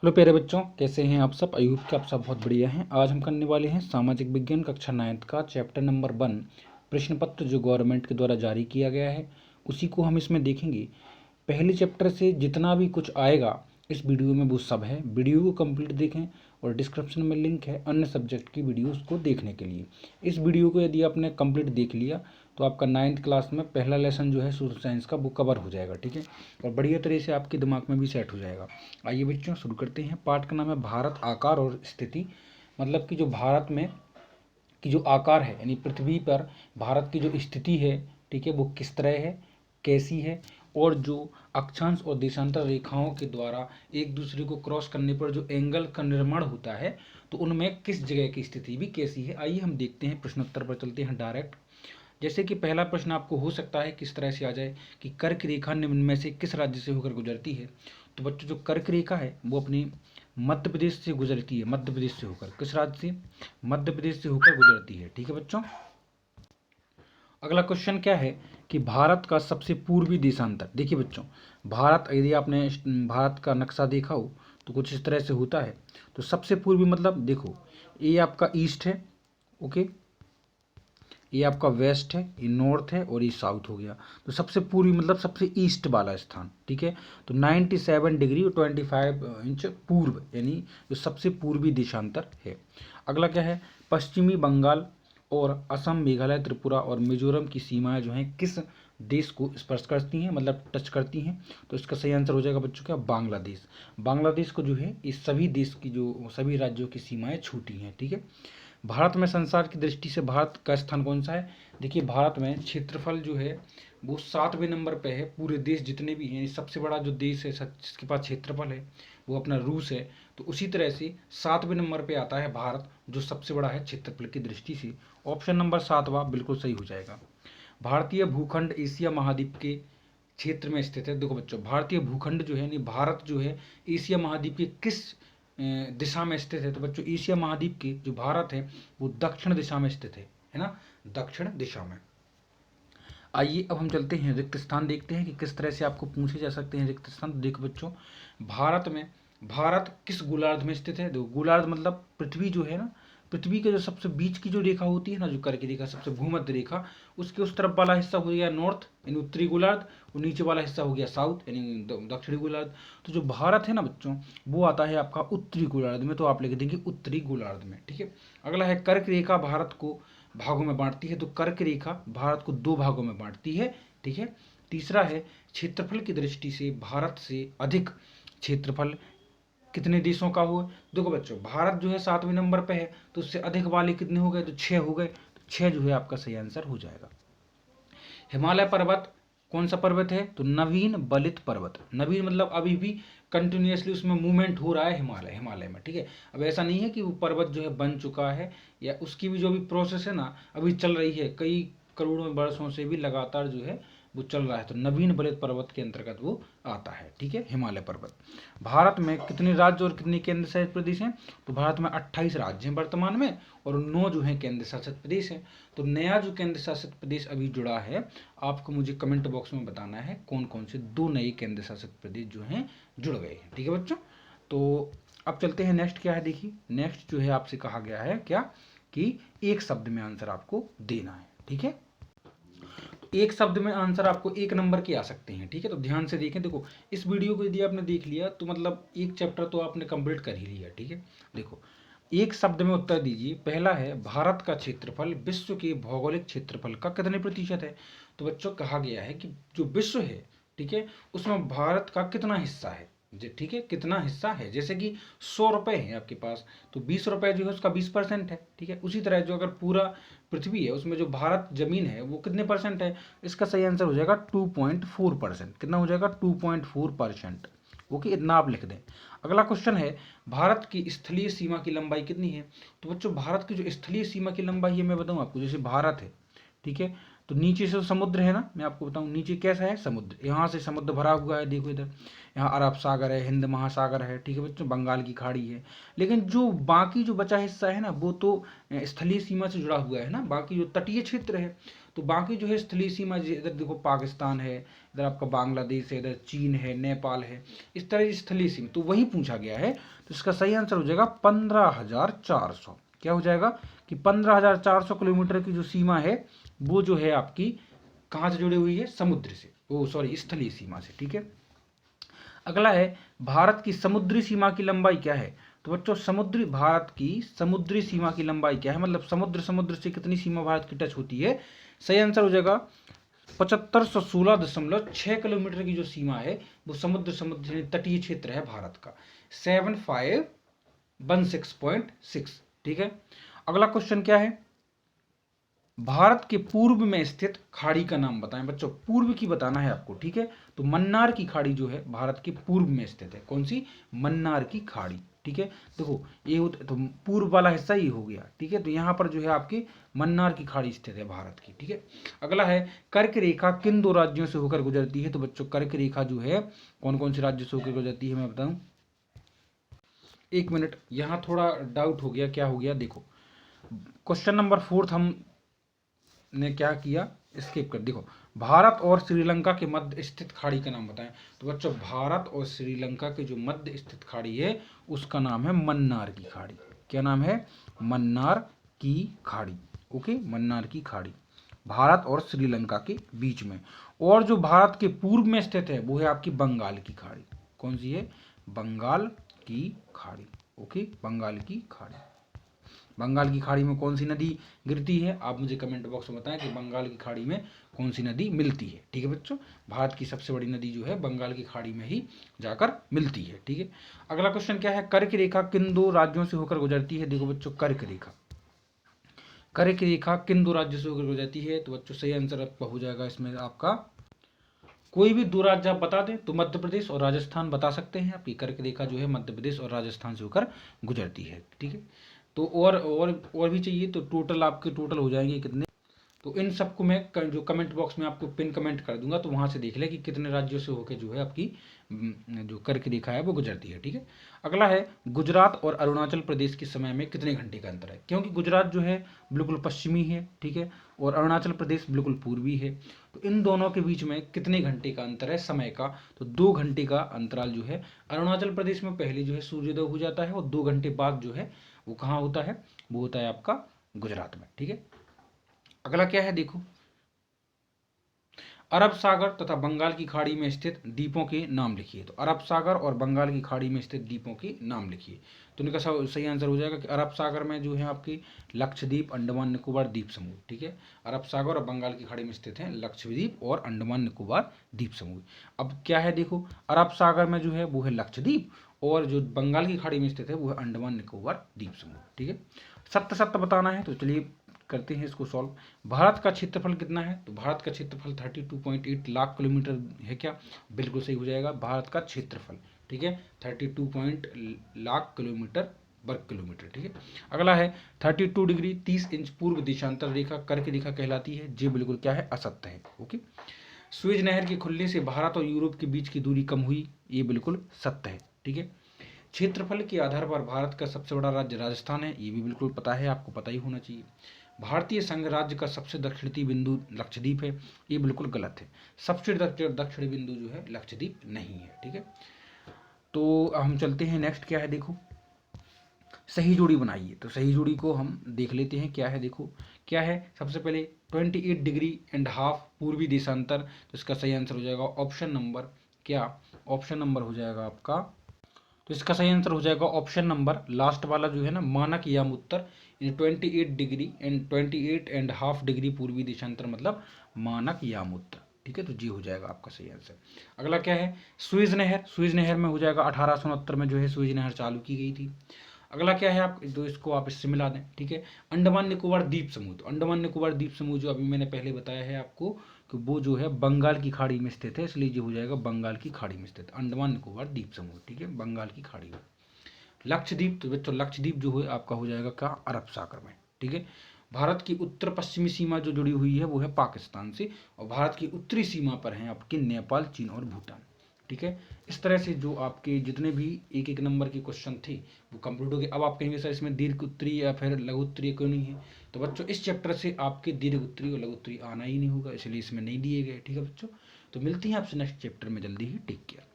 Hello प्यारे बच्चों, कैसे हैं आप सब। आई होप कि आप सब बहुत बढ़िया हैं। आज हम करने वाले हैं सामाजिक विज्ञान कक्षा 9th का चैप्टर नंबर 1 प्रश्न पत्र जो गवर्नमेंट के द्वारा जारी किया गया है उसी को हम इसमें देखेंगे। पहले चैप्टर से जितना भी कुछ आएगा इस वीडियो में वो सब है। वीडियो को कंप्लीट देखें और डिस्क्रिप्शन में लिंक है अन्य सब्जेक्ट की वीडियोस को देखने के लिए। इस वीडियो को यदि आपने कंप्लीट देख लिया तो आपका 9th क्लास में पहला लेसन जो है सोशल साइंस का वो कवर हो जाएगा, ठीक है, और बढ़िया तरह से आपके दिमाग में भी सेट हो जाएगा। आइए बच्चों शुरू करते हैं। पाठ का नाम है भारत आकार और स्थिति। मतलब कि जो भारत में की जो आकार है यानी पृथ्वी पर भारत की जो स्थिति है, ठीक है, वो किस तरह है, कैसी है, और जो अक्षांश और देशांतर रेखाओं के द्वारा एक दूसरे को क्रॉस करने पर जो एंगल का निर्माण होता है तो उनमें किस जगह की स्थिति भी कैसी है। आइए हम देखते हैं, प्रश्नोत्तर पर चलते हैं डायरेक्ट। जैसे कि पहला प्रश्न आपको हो सकता है किस तरह से आ जाए कि कर्क रेखा निम्न में से किस राज्य से होकर गुजरती है। तो बच्चों जो कर्क रेखा है वो अपनी मध्य प्रदेश से गुजरती है। मध्य प्रदेश से होकर किस राज्य से, मध्य प्रदेश से होकर गुजरती है, ठीक है बच्चों। अगला क्वेश्चन क्या है कि भारत का सबसे पूर्वी देशांतर। देखिए बच्चों, भारत यदि आपने भारत का नक्शा देखा हो तो कुछ इस तरह से होता है। तो सबसे पूर्वी मतलब देखो, ये आपका ईस्ट है, ओके, ये आपका वेस्ट है, ये नॉर्थ है और ये साउथ हो गया। तो सबसे पूर्वी मतलब सबसे ईस्ट वाला स्थान, ठीक है। तो 97 डिग्री और 25 इंच पूर्व यानी जो सबसे पूर्वी देशांतर है। अगला क्या है, पश्चिमी बंगाल और असम, मेघालय, त्रिपुरा और मिजोरम की सीमाएं जो हैं किस देश को स्पर्श करती हैं, मतलब टच करती हैं। तो इसका सही आंसर हो जाएगा बच्चों क्या, बांग्लादेश। बांग्लादेश को जो है इस सभी देश की जो सभी राज्यों की सीमाएं छूटी हैं, ठीक है। भारत में संसार की दृष्टि से भारत का स्थान कौन सा है। देखिए भारत में क्षेत्रफल जो है वो 7वें नंबर पे है। पूरे देश जितने भी हैं सबसे बड़ा जो देश है जिसके पास क्षेत्रफल है वो अपना रूस है। तो उसी तरह से 7वें नंबर पे आता है भारत जो सबसे बड़ा है क्षेत्रफल की दृष्टि से। ऑप्शन नंबर 7वां बिल्कुल सही हो जाएगा। भारतीय भूखंड एशिया महाद्वीप के क्षेत्र में स्थित है। देखो बच्चों, भारतीय भूखंड जो है यानी भारत जो है एशिया महाद्वीप के किस दिशा में स्थित है। तो बच्चों एशिया महाद्वीप की जो भारत है वो दक्षिण दिशा में स्थित है ना, दक्षिण दिशा में। आइए अब हम चलते हैं रिक्त स्थान देखते हैं कि किस तरह से आपको पूछे जा सकते हैं रिक्त स्थान। तो देखो बच्चों, भारत में भारत किस गोलार्ध में स्थित है। देखो गोलार्ध मतलब पृथ्वी जो है ना, पृथ्वी के जो सबसे बीच की जो रेखा होती है ना, जो कर्क रेखा सबसे भूमध्य रेखा, उसके उस तरफ वाला हिस्सा हो गया नॉर्थ यानी उत्तरी गोलार्ध, और नीचे वाला हिस्सा हो गया साउथ यानी दक्षिणी गोलार्ध। तो जो भारत है ना बच्चों वो आता है आपका उत्तरी गोलार्ध में। तो आप लिख देंगे उत्तरी गोलार्ध में, ठीक है। अगला है कर्क रेखा भारत को भागों में बांटती है। तो कर्क रेखा भारत को 2 भागों में बांटती है, ठीक है। तीसरा है क्षेत्रफल की दृष्टि से भारत से अधिक क्षेत्रफल कितने देशों का हो। देखो बच्चों, भारत जो है 7वें नंबर पे है तो उससे अधिक वाले कितने हो गए, तो 6 हो गए। तो 6 जो है आपका सही आंसर हो जाएगा। हिमालय पर्वत कौन सा पर्वत है, तो नवीन बलित पर्वत। नवीन मतलब अभी भी कंटिन्यूसली उसमें मूवमेंट हो रहा है हिमालय में, ठीक है। अब ऐसा नहीं है कि वो पर्वत जो है बन चुका है, या उसकी भी जो भी प्रोसेस है ना अभी चल रही है, कई करोड़ों वर्षों से भी लगातार जो है वो चल रहा है। तो नवीन बलित पर्वत के अंतर्गत वो आता है, ठीक है, हिमालय पर्वत। भारत में कितने राज्य और कितने केंद्र शासित प्रदेश हैं। तो भारत में 28 राज्य हैं वर्तमान में और 9 जो है केंद्र शासित प्रदेश हैं। तो नया जो केंद्र शासित प्रदेश अभी जुड़ा है आपको मुझे कमेंट बॉक्स में बताना है कौन कौन से 2 नए केंद्र शासित प्रदेश जो हैं जुड़ गए हैं, ठीक है बच्चों। तो अब चलते हैं नेक्स्ट क्या है। देखिए नेक्स्ट जो है आपसे कहा गया है क्या कि एक शब्द में आंसर आपको देना है, ठीक है। एक शब्द में आंसर आपको 1 नंबर के आ सकते हैं, ठीक है। तो ध्यान से देखें। देखो इस वीडियो को यदि आपने देख लिया तो मतलब एक चैप्टर तो आपने कंप्लीट कर ही लिया, ठीक है। देखो एक शब्द में उत्तर दीजिए। पहला है भारत का क्षेत्रफल विश्व के भौगोलिक क्षेत्रफल का कितने प्रतिशत है। तो बच्चों कहा गया है कि जो विश्व है, ठीक है, उसमें भारत का कितना हिस्सा है, ठीक है, कितना हिस्सा है। जैसे कि 100 रुपए है आपके पास तो 20 रुपए जो है उसका 20% है, ठीक है। उसी तरह जो अगर पूरा पृथ्वी है उसमें जो भारत जमीन है वो कितने परसेंट है। इसका सही आंसर हो जाएगा 2.4%। कितना हो जाएगा, 2.4%, ओके, इतना आप लिख दें। अगला क्वेश्चन है भारत की स्थलीय सीमा की लंबाई कितनी है। तो बच्चों भारत की जो स्थलीय सीमा की लंबाई है मैं बताऊं आपको, जैसे भारत है, ठीक है, तो नीचे से समुद्र है ना, मैं आपको बताऊं नीचे कैसा है समुद्र, यहाँ से समुद्र भरा हुआ है, देखो इधर, यहाँ अरब सागर है, हिंद महासागर है, ठीक है बच्चों, बंगाल की खाड़ी है। लेकिन जो बाकी जो बचा हिस्सा है ना वो तो स्थलीय सीमा से जुड़ा हुआ है ना, बाकी जो तटीय क्षेत्र है। तो बाकी जो है स्थलीय सीमा, इधर देखो पाकिस्तान है, इधर आपका बांग्लादेश है, इधर चीन है, नेपाल है, इस तरह की स्थलीय सीमा, तो वही पूछा गया है। तो इसका सही आंसर हो जाएगा 15,400। क्या हो जाएगा कि 15,400 किलोमीटर की जो सीमा है वो जो है आपकी कहाँ से जुड़ी हुई है, समुद्र से, ओ सॉरी स्थलीय सीमा से। ठीक है, अगला है भारत की समुद्री सीमा की लंबाई क्या है। तो बच्चों भारत की समुद्री सीमा की लंबाई क्या है, मतलब समुद्र से कितनी सीमा भारत की टच होती है। सही आंसर हो जाएगा 7516.6 किलोमीटर की जो सीमा है वो समुद्र तटीय क्षेत्र है भारत का, 7516.6। ठीक है, अगला क्वेश्चन क्या है, भारत के पूर्व में स्थित खाड़ी का नाम बताएं। बच्चों पूर्व की बताना है आपको। ठीक है, तो मन्नार की खाड़ी जो है भारत के पूर्व में स्थित है। कौन सी, मन्नार की खाड़ी। ठीक है, देखो ये तो पूर्व वाला हिस्सा ही हो गया। ठीक है, तो यहाँ पर जो है आपकी मन्नार की खाड़ी स्थित है भारत की। ठीक है, अगला है कर्क रेखा किन दो राज्यों से होकर गुजरती है। तो बच्चों कर्क रेखा जो है कौन कौन से राज्यों से होकर गुजरती है मैं बताऊं। एक मिनट, यहाँ थोड़ा डाउट हो गया, क्या हो गया देखो, क्वेश्चन नंबर 4 हम ने क्या किया, स्किप कर। देखो भारत और श्रीलंका के मध्य स्थित खाड़ी का नाम बताएं। तो बच्चों भारत और श्रीलंका के जो मध्य स्थित खाड़ी है उसका नाम है मन्नार की खाड़ी। क्या नाम है, मन्नार की खाड़ी। ओके, मन्नार की खाड़ी भारत और श्रीलंका के बीच में। और जो भारत के पूर्व में स्थित है वो है आपकी बंगाल की खाड़ी। कौन सी है, बंगाल की खाड़ी। ओके, बंगाल की खाड़ी। बंगाल की खाड़ी में कौन सी नदी गिरती है, आप मुझे कमेंट बॉक्स में बताएं कि बंगाल की खाड़ी में कौन सी नदी मिलती है। ठीक है बच्चों, भारत की सबसे बड़ी नदी जो है बंगाल की खाड़ी में ही जाकर मिलती है। ठीक है, अगला क्वेश्चन क्या है, कर्क रेखा किन दो राज्यों से होकर गुजरती है। देखो बच्चों कर्क रेखा किन दो राज्यों से होकर गुजरती है। तो बच्चों सही आंसर आपका हो जाएगा इसमें आपका, कोई भी दो राज्य आप बता दें तो मध्य प्रदेश और राजस्थान बता सकते हैं। आपकी कर्क रेखा जो है मध्य प्रदेश और राजस्थान से होकर गुजरती है। ठीक है, तो और भी चाहिए तो टोटल आपके टोटल हो जाएंगे कितने, तो इन सबको मैं जो कमेंट बॉक्स में आपको पिन कमेंट कर दूंगा, तो वहां से देख ले कि कितने राज्यों से होकर जो है आपकी जो कर्क रेखा है वो गुजरती है। ठीक है, अगला है गुजरात और अरुणाचल प्रदेश के समय में कितने घंटे का अंतर है। क्योंकि गुजरात जो है बिल्कुल पश्चिमी है, ठीक है, और अरुणाचल प्रदेश बिल्कुल पूर्वी है, तो इन दोनों के बीच में कितने घंटे का अंतर है समय का। तो 2 घंटे का अंतराल जो है अरुणाचल प्रदेश में पहले जो है सूर्योदय हो जाता है, और 2 घंटे बाद जो है वो कहाँ होता है, वो होता है आपका गुजरात में। ठीक है, अगला क्या है देखो, अरब सागर तथा बंगाल की खाड़ी में स्थित द्वीपों के नाम लिखिए। तो अरब सागर और बंगाल की खाड़ी में स्थित द्वीपों के नाम लिखिए। तो इनका सही आंसर हो जाएगा कि अरब सागर में जो है आपकी लक्षद्वीप, अंडमान निकोबार द्वीप समूह। ठीक है, अरब सागर और बंगाल की खाड़ी में स्थित है लक्षद्वीप और अंडमान निकोबार द्वीप समूह। अब क्या है देखो, अरब सागर में जो है वो है लक्षद्वीप, और जो बंगाल की खाड़ी में स्थित है वो है अंडमान निकोबार द्वीप समूह। ठीक है, सत्य सत्य बताना है, तो चलिए करते हैं इसको सॉल्व। भारत का क्षेत्रफल कितना है। तो भारत का क्षेत्रफल 32.8 लाख किलोमीटर है। क्या, बिल्कुल सही हो जाएगा, भारत का क्षेत्रफल। ठीक है, 32 लाख किलोमीटर वर्ग किलोमीटर। ठीक है, अगला है 32 डिग्री 30 इंच पूर्व देशांतर रेखा कर्क रेखा कहलाती है। जी बिल्कुल क्या है, असत्य है। ओके, स्वेज नहर के खुलने से भारत और यूरोप के बीच की दूरी कम हुई, ये बिल्कुल सत्य है। ठीक है, क्षेत्रफल के आधार पर भारत का सबसे बड़ा राज्य राजस्थान है, ये भी बिल्कुल पता है, आपको पता ही होना चाहिए। भारतीय संघ राज्य का सबसे दक्षिणी बिंदु लक्षद्वीप है, ये बिल्कुल गलत है। सबसे दक्षिणी बिंदु जो है लक्षद्वीप नहीं है। ठीक है, तो हम चलते हैं नेक्स्ट क्या है देखो, सही जोड़ी बनाइए। तो सही जोड़ी को हम देख लेते हैं क्या है देखो, क्या है सबसे पहले 28 डिग्री एंड हाफ पूर्वी देशांतर। तो इसका सही आंसर हो जाएगा ऑप्शन नंबर क्या, ऑप्शन नंबर हो जाएगा आपका, तो इसका सही आंसर हो जाएगा ऑप्शन नंबर लास्ट वाला जो है ना, मानक याम उत्तर, 28 डिग्री एंड 28.5 डिग्री पूर्वी देशांतर मतलब मानक याम उत्तर। ठीक है, तो जी हो जाएगा आपका सही आंसर। अगला क्या है, सुएज नहर, सुएज नहर में हो जाएगा 1869 में जो है सुएज नहर चालू की गई थी। अगला क्या है, आप तो इसको आप इससे मिला दें। ठीक है, अंडमान निकोबार द्वीप समूह, तो अंडमान निकोबार द्वीप समूह जो अभी मैंने पहले बताया है आपको कि वो जो है बंगाल की खाड़ी में स्थित है, इसलिए जो हो जाएगा बंगाल की खाड़ी में स्थित अंडमान निकोबार द्वीप समूह। ठीक है, बंगाल की खाड़ी में। लक्षद्वीप, तो बच्चों लक्षद्वीप जो है आपका हो जाएगा क्या, अरब सागर में। ठीक है, भारत की उत्तर पश्चिमी सीमा जो जुड़ी हुई है वो है पाकिस्तान से, और भारत की उत्तरी सीमा पर है आपके नेपाल, चीन और भूटान। ठीक है। इस तरह से जो आपके जितने भी एक एक नंबर के क्वेश्चन थे वो कंप्लीट हो गए। अब आप कहेंगे सर इसमें दीर्घ उत्तरीय या फिर लघु उत्तरीय क्यों नहीं है, तो बच्चों इस चैप्टर से आपके दीर्घ उत्तरीय और लघु उत्तरीय आना ही नहीं होगा, इसलिए इसमें नहीं दिए गए। ठीक है बच्चों, तो मिलते हैं आपसे नेक्स्ट चैप्टर में जल्दी ही। Take care.